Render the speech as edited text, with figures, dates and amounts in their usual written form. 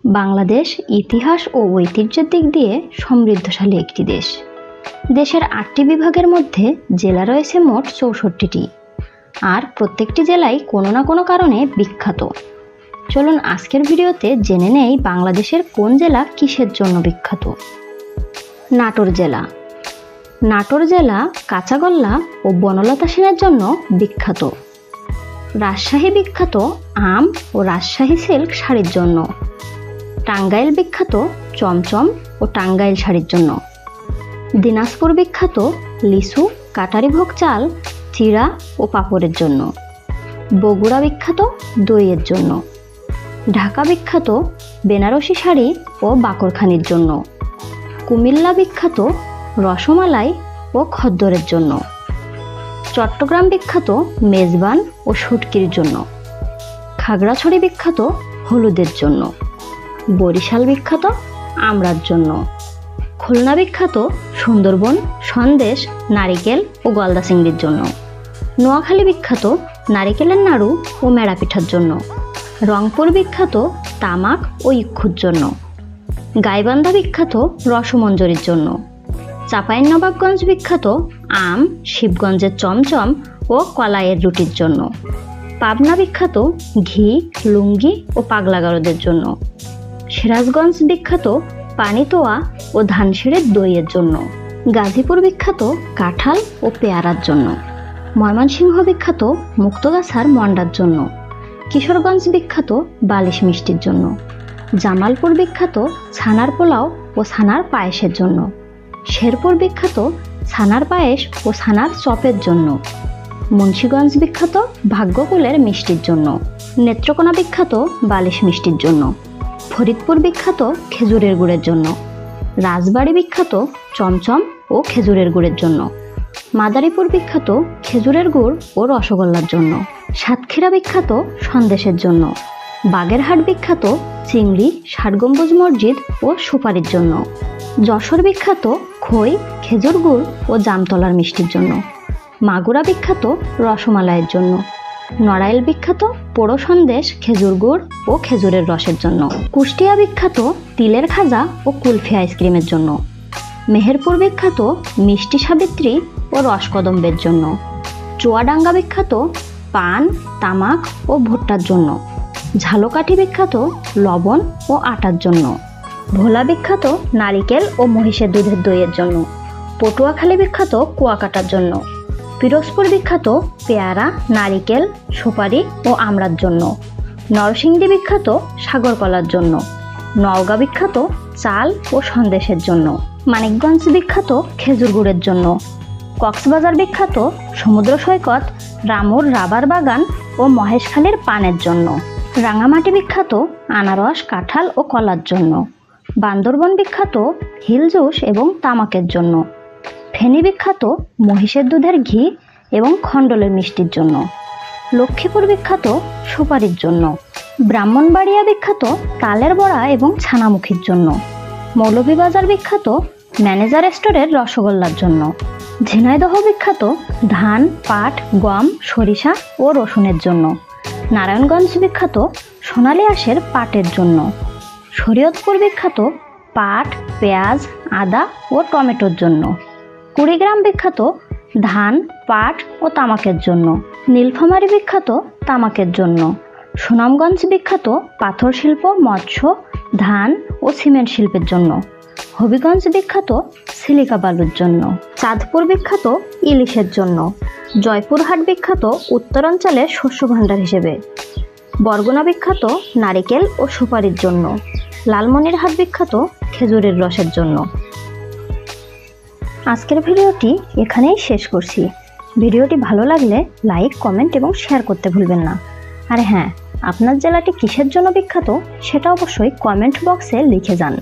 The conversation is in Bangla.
বাংলাদেশ ইতিহাস ও ঐতিহ্যের দিক দিয়ে সমৃদ্ধশালী একটি দেশ। দেশের ৮টি বিভাগের মধ্যে জেলা রয়েছে মোট ৬৪টি, আর প্রত্যেকটি জেলাই কোনো না কোনো কারণে বিখ্যাত। চলুন আজকের ভিডিওতে জেনে নেই বাংলাদেশের কোন জেলা কিসের জন্য বিখ্যাত। নাটোর জেলা। নাটোর জেলা কাঁচাগোল্লা ও বনলতা সেনের জন্য বিখ্যাত। রাজশাহী বিখ্যাত আম ও রাজশাহী সিল্ক শাড়ির জন্য। টাঙ্গাইল বিখ্যাত চমচম ও টাঙ্গাইল শাড়ির জন্য। দিনাজপুর বিখ্যাত লিচু, কাটারিভোগ চাল, চিড়া ও পাপড়ের জন্য। বগুড়া বিখ্যাত দইয়ের জন্য। ঢাকা বিখ্যাত বেনারসি শাড়ি ও বাকরখানির জন্য। কুমিল্লা বিখ্যাত রসমালাই ও খদ্দরের জন্য। চট্টগ্রাম বিখ্যাত মেজবান ও শুটকির জন্য। খাগড়াছড়ি বিখ্যাত হলুদের জন্য। বরিশাল বিখ্যাত আমড়ার জন্য। খুলনা বিখ্যাত সুন্দরবন, সন্দেশ, নারিকেল ও গলদা চিংড়ির জন্য। নোয়াখালী বিখ্যাত নারিকেলের নাড়ু ও মেড়া পিঠার জন্য। রংপুর বিখ্যাত তামাক ও ইক্ষুর জন্য। গাইবান্ধা বিখ্যাত রসমঞ্জরির জন্য। চাঁপাইনবাবগঞ্জ বিখ্যাত আম, শিবগঞ্জের চমচম ও কলাইয়ের রুটির জন্য। পাবনা বিখ্যাত ঘি, লুঙ্গি ও পাগলাগারদের জন্য। সিরাজগঞ্জ বিখ্যাত পানিতোয়া ও ধানসিঁড়ের দইয়ের জন্য। গাজীপুর বিখ্যাত কাঁঠাল ও পেয়ারার জন্য। ময়মনসিংহ বিখ্যাত মুক্তগাছার মন্ডার জন্য। কিশোরগঞ্জ বিখ্যাত বালিশ মিষ্টির জন্য। জামালপুর বিখ্যাত ছানার পোলাও ও ছানার পায়েসের জন্য। শেরপুর বিখ্যাত ছানার পায়েস ও ছানার চপের জন্য। মুন্সিগঞ্জ বিখ্যাত ভাগ্যকুলের মিষ্টির জন্য। নেত্রকোনা বিখ্যাত বালিশ মিষ্টির জন্য। ফরিদপুর বিখ্যাত খেজুরের গুড়ের জন্য। রাজবাড়ী বিখ্যাত চমচম ও খেজুরের গুড়ের জন্য। মাদারীপুর বিখ্যাত খেজুরের গুড় ও রসগোল্লার জন্য। সাতক্ষীরা বিখ্যাত সন্দেশের জন্য। বাগেরহাট বিখ্যাত চিংড়ি, ৬০ গম্বুজ মসজিদ ও সুপারির জন্য। যশোর বিখ্যাত খই, খেজুর গুড় ও জামতলার মিষ্টির জন্য। মাগুরা বিখ্যাত রসমালাইয়ের জন্য। নড়াইল বিখ্যাত পোড়ো সন্দেশ, খেজুর গুড় ও খেজুরের রসের জন্য। কুষ্টিয়া বিখ্যাত তিলের খাজা ও কুলফি আইসক্রিমের জন্য। মেহেরপুর বিখ্যাত মিষ্টি সাবিত্রী ও রসকদম্বের জন্য। চুয়াডাঙ্গা বিখ্যাত পান, তামাক ও ভুট্টার জন্য। ঝালকাঠি বিখ্যাত লবণ ও আটার জন্য। ভোলা বিখ্যাত নারিকেল ও মহিষের দুধের দইয়ের জন্য। পটুয়াখালী বিখ্যাত কুয়াকাটার জন্য। পিরোজপুর বিখ্যাত পেয়ারা, নারিকেল, সুপারি ও আমড়ার জন্য। নরসিংদী বিখ্যাত সাগর কলার জন্য। নওগাঁ বিখ্যাত চাল ও সন্দেশের জন্য। মানিকগঞ্জ বিখ্যাত খেজুর গুড়ের জন্য। কক্সবাজার বিখ্যাত সমুদ্র সৈকত, রামুর রাবার বাগান ও মহেশখালীর পানের জন্য। রাঙামাটি বিখ্যাত আনারস, কাঁঠাল ও কলার জন্য। বান্দরবন বিখ্যাত হিল জুস এবং তামাকের জন্য। ফেনী বিখ্যাত মহিষের দুধের ঘি এবং খণ্ডলের মিষ্টির জন্য। লক্ষ্মীপুর বিখ্যাত সুপারির জন্য। ব্রাহ্মণবাড়িয়া বিখ্যাত তালের বড়া এবং ছানামুখীর জন্য। মৌলভীবাজার বিখ্যাত ম্যানেজার স্টোরের রসগোল্লার জন্য। ঝিনাইদহ বিখ্যাত ধান, পাট, গম, সরিষা ও রসুনের জন্য। নারায়ণগঞ্জ বিখ্যাত সোনালী আঁশের পাটের জন্য। শরীয়তপুর বিখ্যাত পাট, পেঁয়াজ, আদা ও টমেটোর জন্য। কুড়িগ্রাম বিখ্যাত ধান, পাট ও তামাকের জন্য। নীলফামারী বিখ্যাত তামাকের জন্য। সুনামগঞ্জ বিখ্যাত পাথর শিল্প, মৎস্য, ধান ও সিমেন্ট শিল্পের জন্য। হবিগঞ্জ বিখ্যাত সিলিকা বালুর জন্য। চাঁদপুর বিখ্যাত ইলিশের জন্য। জয়পুরহাট বিখ্যাত উত্তরাঞ্চলের শস্য ভাণ্ডার হিসেবে। বরগুনা বিখ্যাত নারিকেল ও সুপারির জন্য। লালমনিরহাট বিখ্যাত খেজুরের রসের জন্য। আজকের ভিডিওটি এখানেই শেষ করছি। ভিডিওটি ভালো লাগলে লাইক, কমেন্ট এবং শেয়ার করতে ভুলবেন না। আর হ্যাঁ, আপনার জেলাটি কিসের জন্য বিখ্যাত সেটা অবশ্যই কমেন্ট বক্সে লিখে যান।